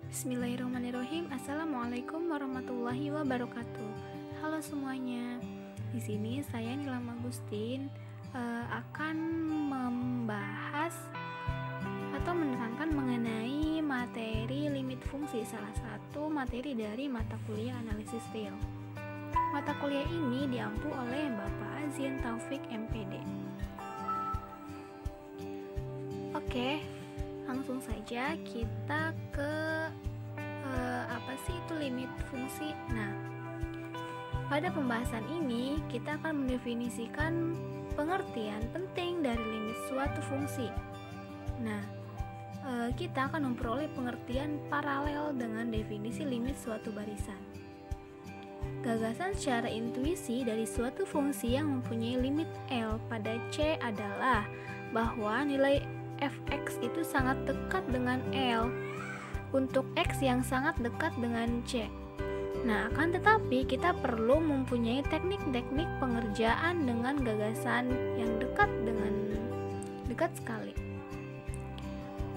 Bismillahirrahmanirrahim. Assalamualaikum warahmatullahi wabarakatuh. Halo semuanya. Di sini saya Nilam Agustin akan membahas atau menerangkan mengenai materi limit fungsi, salah satu materi dari mata kuliah analisis real. Mata kuliah ini diampu oleh Bapak Azin Taufik MPD. Oke, langsung saja kita ke apa sih itu limit fungsi. Nah, pada pembahasan ini kita akan mendefinisikan pengertian penting dari limit suatu fungsi. Nah, kita akan memperoleh pengertian paralel dengan definisi limit suatu barisan. Gagasan secara intuisi dari suatu fungsi yang mempunyai limit L pada C adalah bahwa nilai fx itu sangat dekat dengan L untuk x yang sangat dekat dengan C. Nah, akan tetapi kita perlu mempunyai teknik-teknik pengerjaan dengan gagasan yang dekat sekali.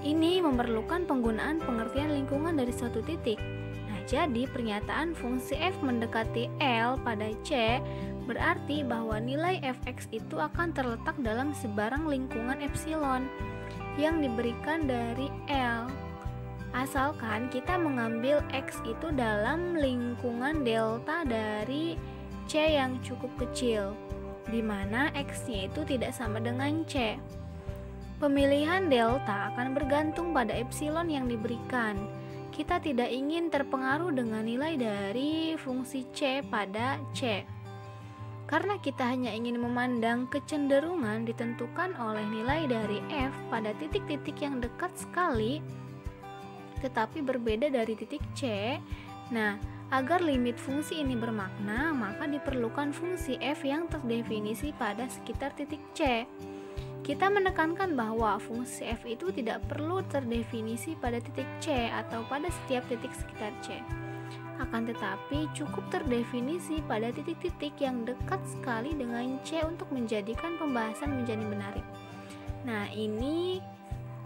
Ini memerlukan penggunaan pengertian lingkungan dari suatu titik. Nah, jadi pernyataan fungsi f mendekati L pada C berarti bahwa nilai fx itu akan terletak dalam sebarang lingkungan epsilon yang diberikan dari L. Asalkan kita mengambil X itu dalam lingkungan delta dari C yang cukup kecil, di mana X-nya itu tidak sama dengan C. Pemilihan delta akan bergantung pada epsilon yang diberikan. Kita tidak ingin terpengaruh dengan nilai dari fungsi C pada C. Karena kita hanya ingin memandang kecenderungan ditentukan oleh nilai dari F pada titik-titik yang dekat sekali tetapi berbeda dari titik C. Nah, agar limit fungsi ini bermakna, maka diperlukan fungsi f yang terdefinisi pada sekitar titik C. Kita menekankan bahwa fungsi f itu tidak perlu terdefinisi pada titik C atau pada setiap titik sekitar C. Akan tetapi cukup terdefinisi pada titik-titik yang dekat sekali dengan C untuk menjadikan pembahasan menjadi menarik. Nah, ini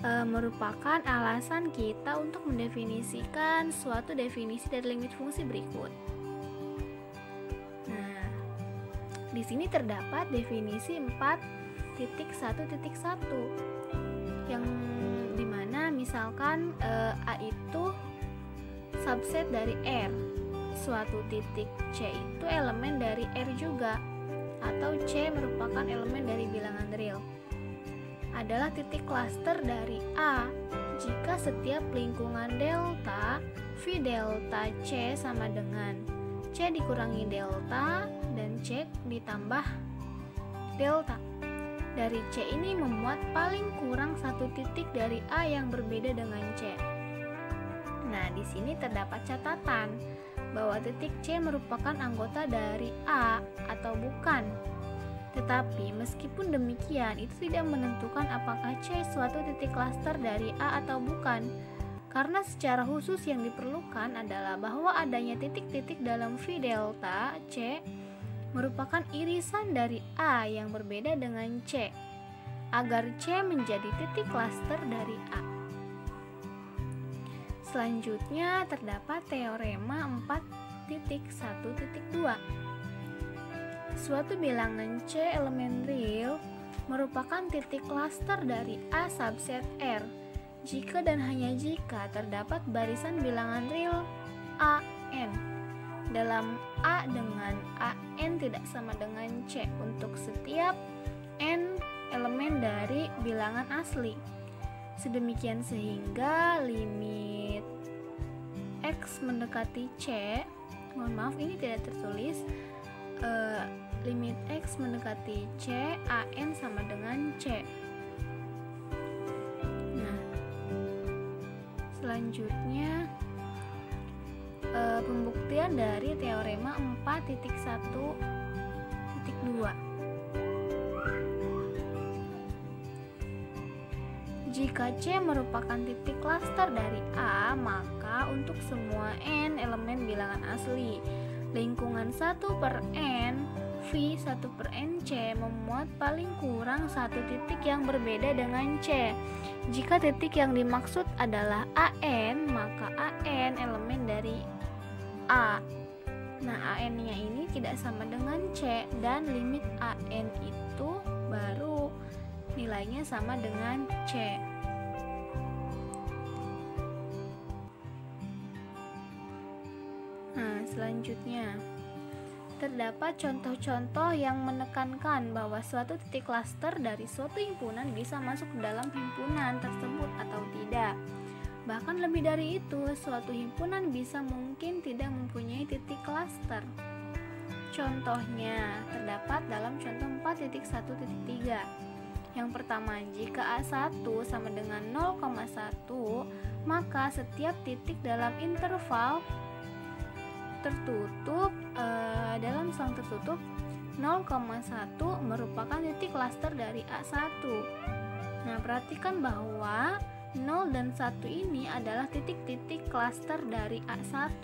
merupakan alasan kita untuk mendefinisikan suatu definisi dari limit fungsi berikut. Nah, di sini terdapat definisi 4.1.1 yang dimana misalkan A itu subset dari R, suatu titik C itu elemen dari R juga, atau C merupakan elemen dari bilangan real, adalah titik klaster dari A jika setiap lingkungan delta V delta C sama dengan C dikurangi delta dan C ditambah delta. Dari C ini memuat paling kurang satu titik dari A yang berbeda dengan C. Nah, di sini terdapat catatan bahwa titik C merupakan anggota dari A atau bukan. Tetapi meskipun demikian, itu tidak menentukan apakah C suatu titik klaster dari A atau bukan. Karena secara khusus yang diperlukan adalah bahwa adanya titik-titik dalam V delta C merupakan irisan dari A yang berbeda dengan C, agar C menjadi titik klaster dari A. Selanjutnya terdapat teorema 4.1.2. Suatu bilangan C elemen real merupakan titik klaster dari A subset R jika dan hanya jika terdapat barisan bilangan real AN dalam A dengan AN tidak sama dengan C untuk setiap N elemen dari bilangan asli. Sedemikian sehingga limit X mendekati C, mohon maaf ini tidak tertulis, limit X mendekati C, AN sama dengan C. Nah, selanjutnya pembuktian dari teorema 4.1.2. Jika C merupakan titik klaster dari A, maka untuk semua N elemen bilangan asli, lingkungan 1/N V 1/NC memuat paling kurang satu titik yang berbeda dengan C. Jika titik yang dimaksud adalah AN, maka AN A. Nah, AN-nya ini tidak sama dengan C, dan limit AN itu baru nilainya sama dengan C. Nah, selanjutnya terdapat contoh-contoh yang menekankan bahwa suatu titik klaster dari suatu himpunan bisa masuk ke dalam himpunan tersebut atau tidak. Bahkan lebih dari itu, suatu himpunan bisa mungkin tidak mempunyai titik klaster. Contohnya terdapat dalam contoh 4.1.3. Yang pertama, jika A1 sama dengan 0,1, maka setiap titik dalam interval tertutup dalam selang tertutup 0,1 merupakan titik klaster dari A1. Nah, perhatikan bahwa 0 dan 1 ini adalah titik-titik klaster dari A1.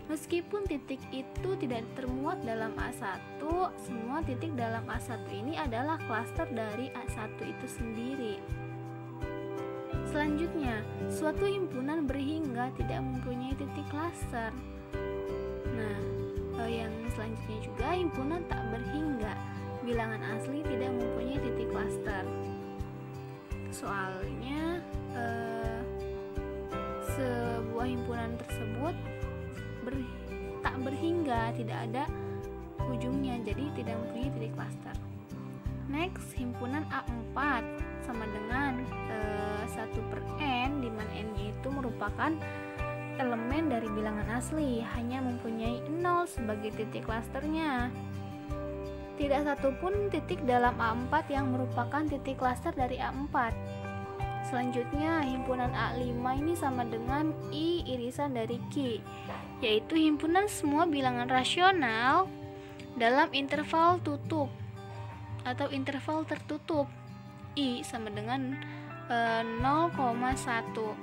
Meskipun titik itu tidak termuat dalam A1, semua titik dalam A1 ini adalah klaster dari A1 itu sendiri. Selanjutnya, suatu himpunan berhingga tidak mempunyai titik klaster. Nah, yang selanjutnya juga himpunan tak berhingga, bilangan asli tidak mempunyai titik klaster. Soalnya sebuah himpunan tersebut tak berhingga, tidak ada ujungnya, jadi tidak mempunyai titik klaster. Next, himpunan A4 sama dengan 1/n, di mana n-nya itu merupakan elemen dari bilangan asli, hanya mempunyai 0 sebagai titik klasternya. Tidak satupun titik dalam A4 yang merupakan titik klaster dari A4. Selanjutnya, himpunan A5 ini sama dengan I irisan dari Q, yaitu himpunan semua bilangan rasional dalam interval tutup atau interval tertutup. I sama dengan 0,1.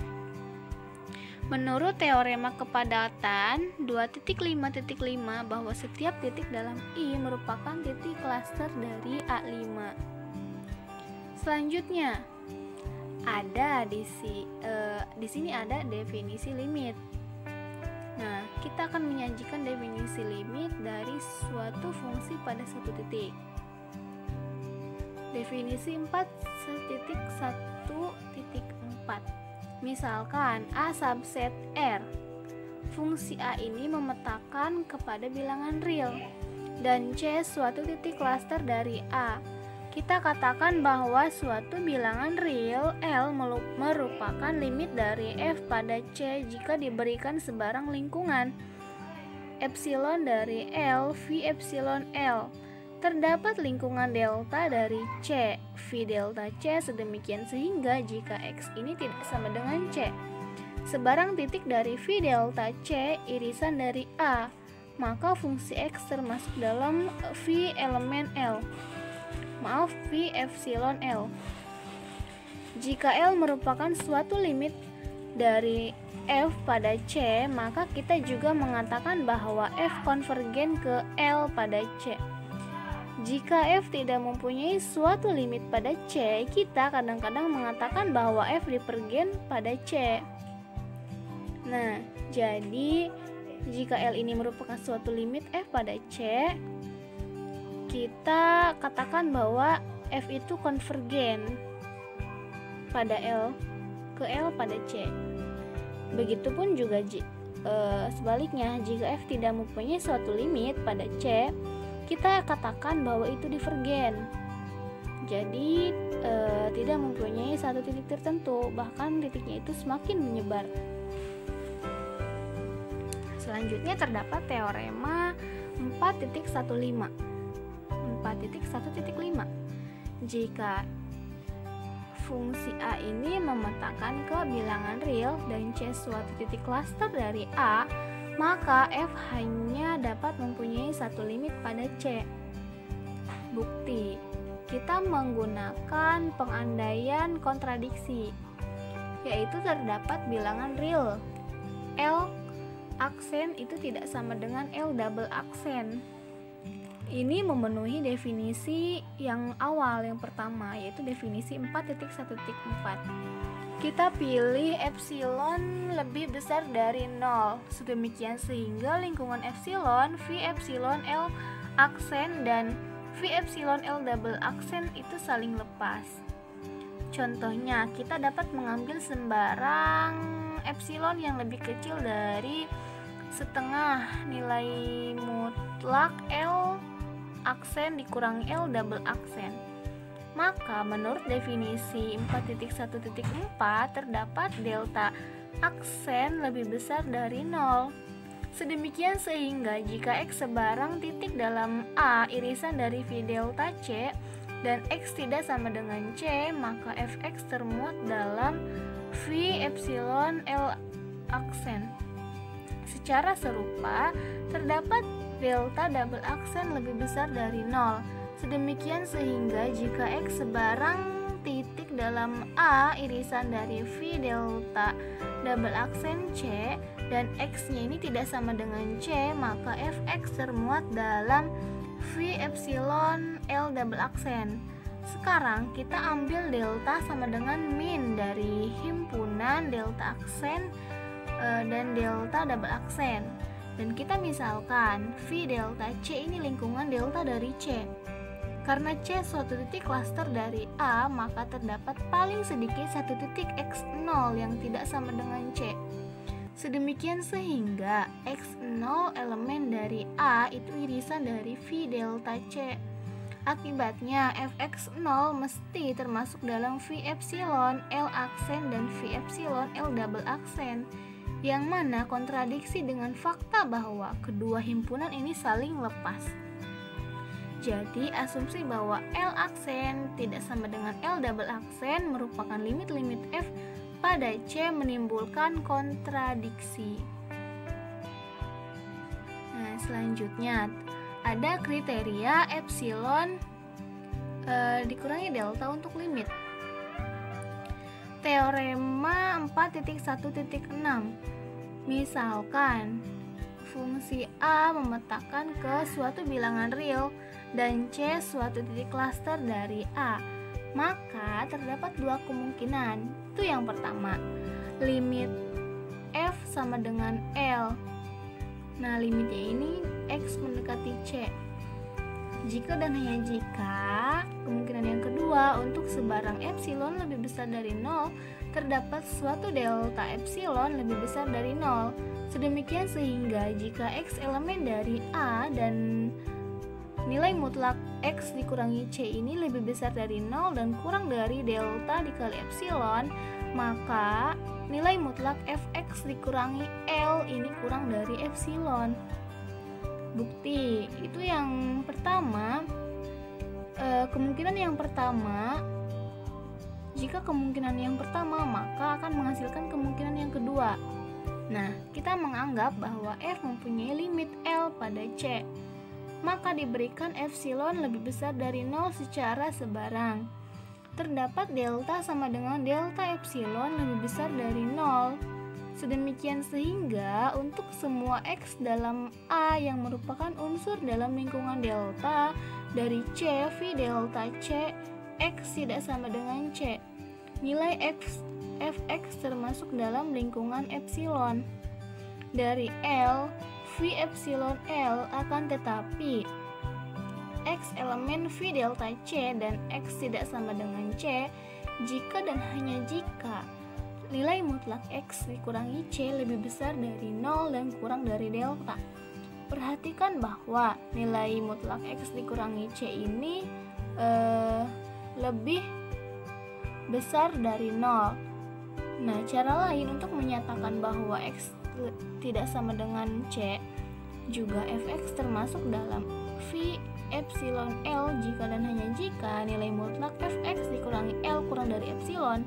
Menurut teorema kepadatan 2.5.5 bahwa setiap titik dalam I merupakan titik klaster dari A5. Selanjutnya, ada di sini ada definisi limit. Nah, kita akan menyajikan definisi limit dari suatu fungsi pada satu titik. Definisi 4.1.4. Misalkan A subset R. Fungsi A ini memetakan kepada bilangan real dan C suatu titik klaster dari A. Kita katakan bahwa suatu bilangan real L merupakan limit dari F pada C jika diberikan sebarang lingkungan epsilon dari L V epsilon L. Terdapat lingkungan delta dari C, V delta C sedemikian sehingga jika X ini tidak sama dengan C, sebarang titik dari V delta C irisan dari A, maka fungsi X termasuk dalam V elemen L. Maaf, V epsilon L. Jika L merupakan suatu limit dari F pada C, maka kita juga mengatakan bahwa F konvergen ke L pada C. Jika F tidak mempunyai suatu limit pada C, kita kadang-kadang mengatakan bahwa F divergen pada C. Nah, jadi jika L ini merupakan suatu limit F pada C, kita katakan bahwa F itu konvergen pada L ke L pada C. Begitupun juga sebaliknya, jika F tidak mempunyai suatu limit pada C, kita katakan bahwa itu divergen. Jadi tidak mempunyai satu titik tertentu, bahkan titiknya itu semakin menyebar. Selanjutnya terdapat teorema 4.15. 4.1.5. Jika fungsi A ini memetakan ke bilangan real dan C suatu titik klaster dari A, maka F hanya dapat mempunyai satu limit pada C. Bukti, kita menggunakan pengandaian kontradiksi, yaitu terdapat bilangan real L aksen itu tidak sama dengan L double aksen. ini memenuhi definisi yang awal, yang pertama, yaitu definisi 4.1.4. Kita pilih epsilon lebih besar dari 0, sedemikian sehingga lingkungan epsilon, V epsilon L aksen dan V epsilon L double aksen itu saling lepas. Contohnya, kita dapat mengambil sembarang epsilon yang lebih kecil dari setengah nilai mutlak L aksen dikurangi L double aksen. Maka menurut definisi 4.1.4 terdapat delta aksen lebih besar dari 0. Sedemikian sehingga jika X sebarang titik dalam A irisan dari V delta C dan X tidak sama dengan C, maka Fx termuat dalam V epsilon L aksen. Secara serupa, terdapat delta double aksen lebih besar dari 0. Sedemikian sehingga jika X sebarang titik dalam A irisan dari V delta double aksen C dan X-nya ini tidak sama dengan C, maka Fx termuat dalam V epsilon L double aksen. Sekarang kita ambil delta sama dengan min dari himpunan delta aksen dan delta double aksen. Dan kita misalkan V delta C ini lingkungan delta dari C. Karena C suatu titik klaster dari A, maka terdapat paling sedikit satu titik X0 yang tidak sama dengan C. Sedemikian sehingga X0 elemen dari A itu irisan dari V delta C. Akibatnya Fx0 mesti termasuk dalam V epsilon L aksen dan V epsilon L double aksen, yang mana kontradiksi dengan fakta bahwa kedua himpunan ini saling lepas. Jadi asumsi bahwa L aksen tidak sama dengan L double aksen merupakan limit-limit F pada C menimbulkan kontradiksi. Nah, selanjutnya ada kriteria epsilon dikurangi delta untuk limit. Teorema 4.1.6. Misalkan fungsi A memetakan ke suatu bilangan real dan C suatu titik klaster dari A, maka terdapat dua kemungkinan. Itu yang pertama, limit F sama dengan L. Nah, limitnya ini X mendekati C. Jika dan hanya jika kemungkinan yang kedua, untuk sebarang epsilon lebih besar dari 0, terdapat suatu delta epsilon lebih besar dari 0. Sedemikian sehingga jika X elemen dari A dan nilai mutlak X dikurangi C ini lebih besar dari 0 dan kurang dari delta dikali epsilon, maka nilai mutlak Fx dikurangi L ini kurang dari epsilon. Bukti itu yang pertama. Kemungkinan yang pertama, jika kemungkinan yang pertama, maka akan menghasilkan kemungkinan yang kedua. Nah, kita menganggap bahwa F mempunyai limit L pada C, maka diberikan epsilon lebih besar dari 0 secara sebarang. Terdapat delta sama dengan delta epsilon lebih besar dari 0. Sedemikian sehingga untuk semua X dalam A yang merupakan unsur dalam lingkungan delta dari C, V delta C, X tidak sama dengan C. Nilai Fx termasuk dalam lingkungan epsilon. Dari L, V epsilon L akan tetapi X elemen V delta C dan X tidak sama dengan C jika dan hanya jika nilai mutlak X dikurangi C lebih besar dari 0 dan kurang dari delta. Perhatikan bahwa nilai mutlak X dikurangi C ini lebih besar dari 0. Nah, cara lain untuk menyatakan bahwa X tidak sama dengan C, juga Fx termasuk dalam V epsilon L jika dan hanya jika nilai mutlak Fx dikurangi L kurang dari epsilon.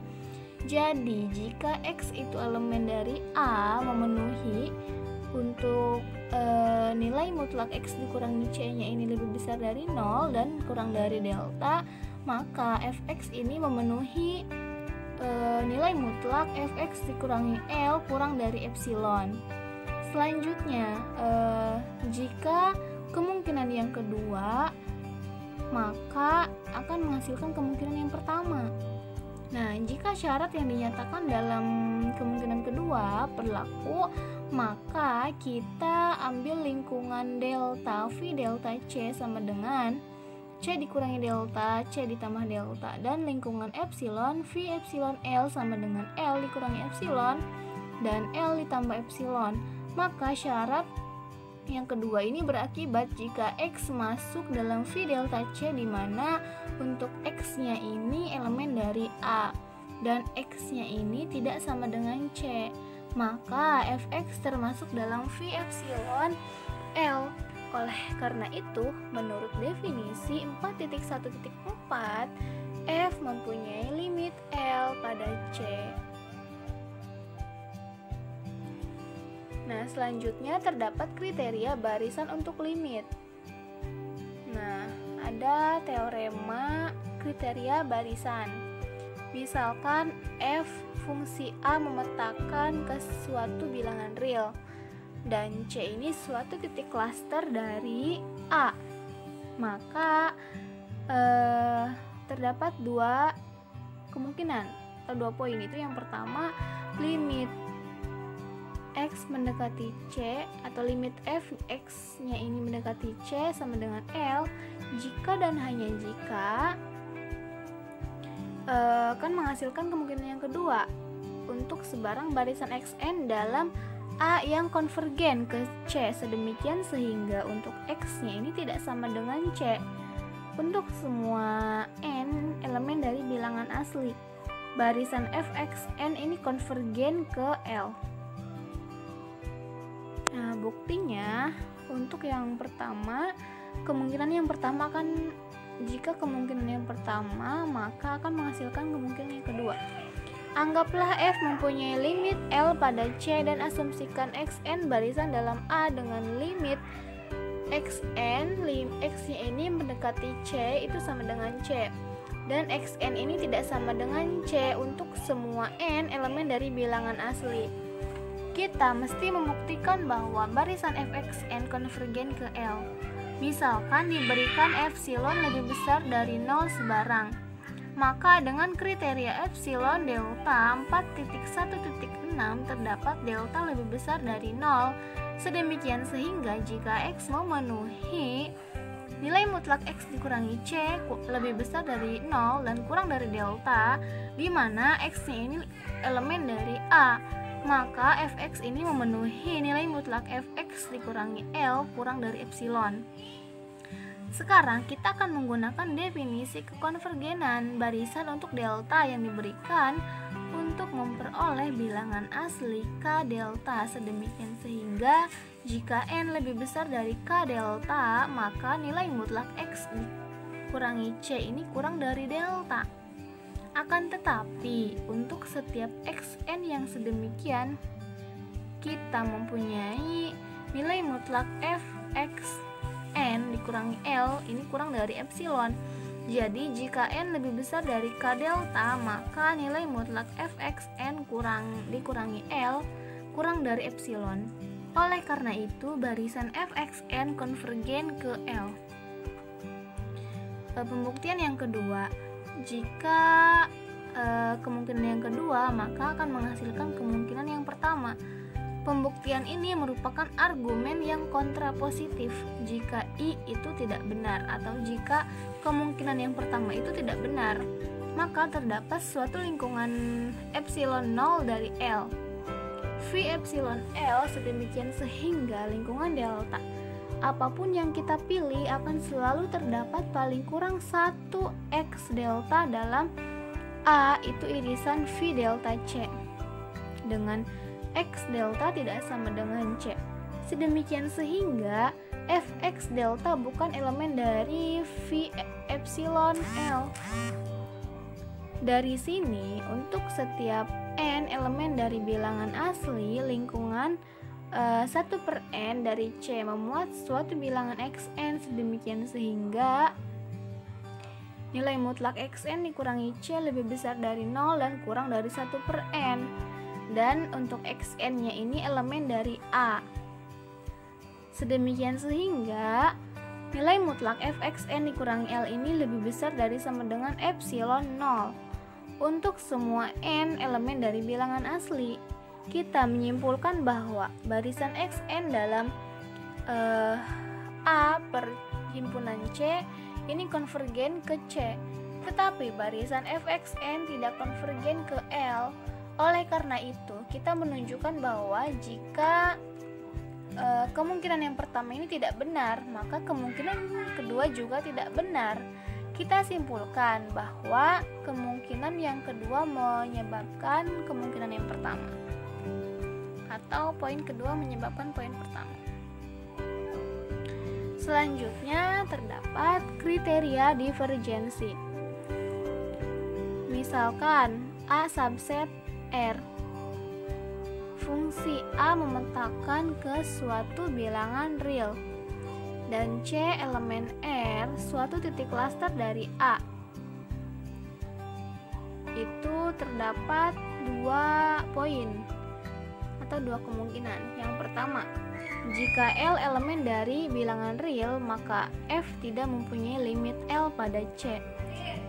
Jadi, jika X itu elemen dari A memenuhi untuk nilai mutlak X dikurangi C-nya ini lebih besar dari 0 dan kurang dari delta, maka Fx ini memenuhi nilai mutlak Fx dikurangi L kurang dari epsilon. Selanjutnya, jika kemungkinan yang kedua, maka akan menghasilkan kemungkinan yang pertama. Nah, jika syarat yang dinyatakan dalam kemungkinan kedua berlaku, maka kita ambil lingkungan delta V delta C sama dengan C dikurangi delta, C ditambah delta, dan lingkungan epsilon V epsilon L sama dengan L dikurangi epsilon dan L ditambah epsilon. Maka syarat yang kedua ini berakibat jika X masuk dalam V delta C, di mana untuk X-nya ini elemen dari A dan X-nya ini tidak sama dengan C, maka Fx termasuk dalam V epsilon L. Oleh karena itu, menurut definisi 4.1.4, F mempunyai limit L pada C. Nah, selanjutnya terdapat kriteria barisan untuk limit. Nah, ada teorema kriteria barisan. Misalkan F fungsi A memetakan ke suatu bilangan real dan C ini suatu titik klaster dari A. Maka terdapat dua kemungkinan atau 2 poin. Itu yang pertama, limit X mendekati C atau limit f X-nya ini mendekati C sama dengan L jika dan hanya jika kan menghasilkan kemungkinan yang kedua untuk sebarang barisan Xn dalam A yang konvergen ke C sedemikian sehingga untuk X-nya ini tidak sama dengan C untuk semua N elemen dari bilangan asli. Barisan Fxn ini konvergen ke L. Nah, buktinya untuk yang pertama, kemungkinan yang pertama akan jika kemungkinan yang pertama maka akan menghasilkan kemungkinan yang kedua. Anggaplah F mempunyai limit L pada C dan asumsikan Xn barisan dalam A dengan limit Xn, X-nya ini mendekati C itu sama dengan C dan Xn ini tidak sama dengan C untuk semua N elemen dari bilangan asli. Kita mesti membuktikan bahwa barisan Fxn konvergen ke L. Misalkan diberikan epsilon lebih besar dari 0 sebarang. Maka dengan kriteria epsilon delta 4.1.6 terdapat delta lebih besar dari 0. Sedemikian sehingga jika X memenuhi nilai mutlak X dikurangi C lebih besar dari 0 dan kurang dari delta, di mana X-nya ini elemen dari A, maka Fx ini memenuhi nilai mutlak Fx dikurangi L kurang dari epsilon. Sekarang kita akan menggunakan definisi kekonvergenan barisan untuk delta yang diberikan untuk memperoleh bilangan asli K delta sedemikian sehingga jika N lebih besar dari K delta maka nilai mutlak X dikurangi C ini kurang dari delta. Akan tetapi, untuk setiap Xn yang sedemikian, kita mempunyai nilai mutlak Fxn dikurangi L, ini kurang dari epsilon. Jadi, jika N lebih besar dari K delta, maka nilai mutlak Fxn dikurangi L, kurang dari epsilon. Oleh karena itu, barisan Fxn konvergen ke L. Pembuktian yang kedua, jika kemungkinan yang kedua maka akan menghasilkan kemungkinan yang pertama. Pembuktian ini merupakan argumen yang kontrapositif jika I itu tidak benar atau jika kemungkinan yang pertama itu tidak benar, maka terdapat suatu lingkungan epsilon 0 dari L V epsilon L sedemikian sehingga lingkungan delta apapun yang kita pilih akan selalu terdapat paling kurang 1 X delta dalam A itu irisan V delta C dengan X delta tidak sama dengan C. Sedemikian sehingga Fx delta bukan elemen dari V epsilon L. Dari sini untuk setiap N elemen dari bilangan asli lingkungan 1/n dari C memuat suatu bilangan Xn sedemikian sehingga nilai mutlak Xn dikurangi C lebih besar dari 0 dan kurang dari 1/n, dan untuk Xn nya ini elemen dari A. Sedemikian sehingga nilai mutlak fxn dikurangi L ini lebih besar dari sama dengan epsilon 0 untuk semua n elemen dari bilangan asli. Kita menyimpulkan bahwa barisan xn dalam A per himpunan C ini konvergen ke C, tetapi barisan fxn tidak konvergen ke L. Oleh karena itu, kita menunjukkan bahwa jika kemungkinan yang pertama ini tidak benar, maka kemungkinan kedua juga tidak benar. Kita simpulkan bahwa kemungkinan yang kedua menyebabkan kemungkinan yang pertama, atau poin kedua menyebabkan poin pertama. Selanjutnya terdapat kriteria divergensi. Misalkan A subset R, fungsi A memetakan ke suatu bilangan real dan C elemen R suatu titik cluster dari A. Itu terdapat dua poin atau dua kemungkinan. Yang pertama, jika L elemen dari bilangan real, maka F tidak mempunyai limit L pada C.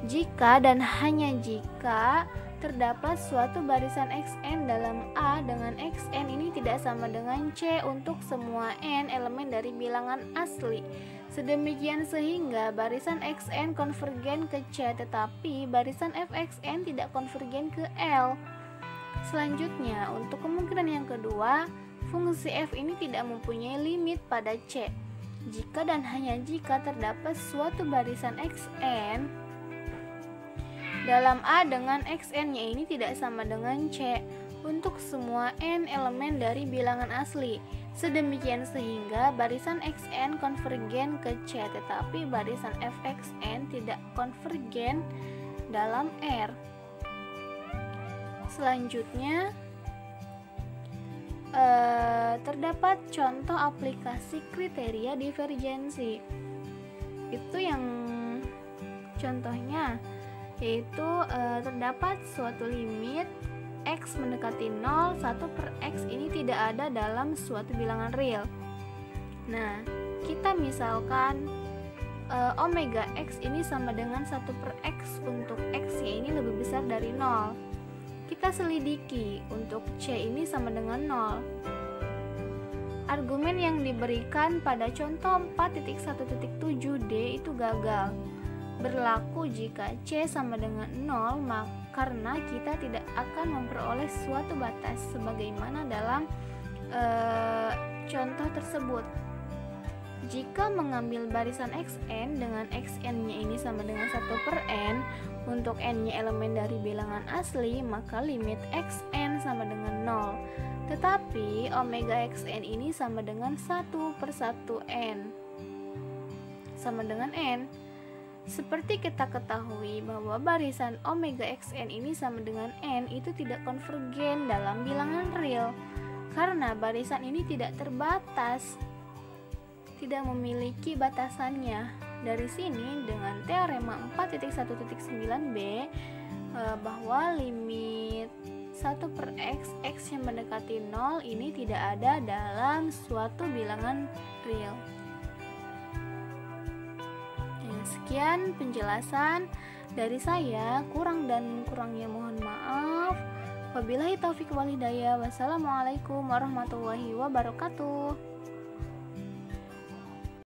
Jika dan hanya jika terdapat suatu barisan xn dalam A dengan xn ini tidak sama dengan C untuk semua n elemen dari bilangan asli. Sedemikian sehingga barisan xn konvergen ke C, tetapi barisan fxn tidak konvergen ke L. Selanjutnya, untuk kemungkinan yang kedua, fungsi f ini tidak mempunyai limit pada C. Jika dan hanya jika terdapat suatu barisan xn dalam A dengan xn-nya ini tidak sama dengan C untuk semua n elemen dari bilangan asli. Sedemikian sehingga barisan xn konvergen ke C, tetapi barisan fxn tidak konvergen dalam R. Selanjutnya terdapat contoh aplikasi kriteria divergensi. Itu yang contohnya yaitu terdapat suatu limit x mendekati 0, 1 per x ini tidak ada dalam suatu bilangan real. Nah, kita misalkan omega x ini sama dengan 1 per x untuk x nya ini lebih besar dari 0. Kita selidiki untuk c ini sama dengan 0. Argumen yang diberikan pada contoh 4.1.7d itu gagal berlaku jika C sama dengan 0, karena kita tidak akan memperoleh suatu batas sebagaimana dalam contoh tersebut. Jika mengambil barisan xn dengan xn-nya ini sama dengan 1 per n untuk n-nya elemen dari bilangan asli, maka limit xn sama dengan 0. Tetapi omega xn ini sama dengan 1 per 1 n sama dengan n. Seperti kita ketahui bahwa barisan omega xn ini sama dengan n itu tidak konvergen dalam bilangan real karena barisan ini tidak terbatas, tidak memiliki batasannya. Dari sini dengan teorema 4.1.9b bahwa limit 1 per x yang mendekati 0 ini tidak ada dalam suatu bilangan real. Sekian penjelasan dari saya, kurang dan kurangnya mohon maaf. Wabillahi taufiq wal hidayah. Wassalamualaikum warahmatullahi wabarakatuh.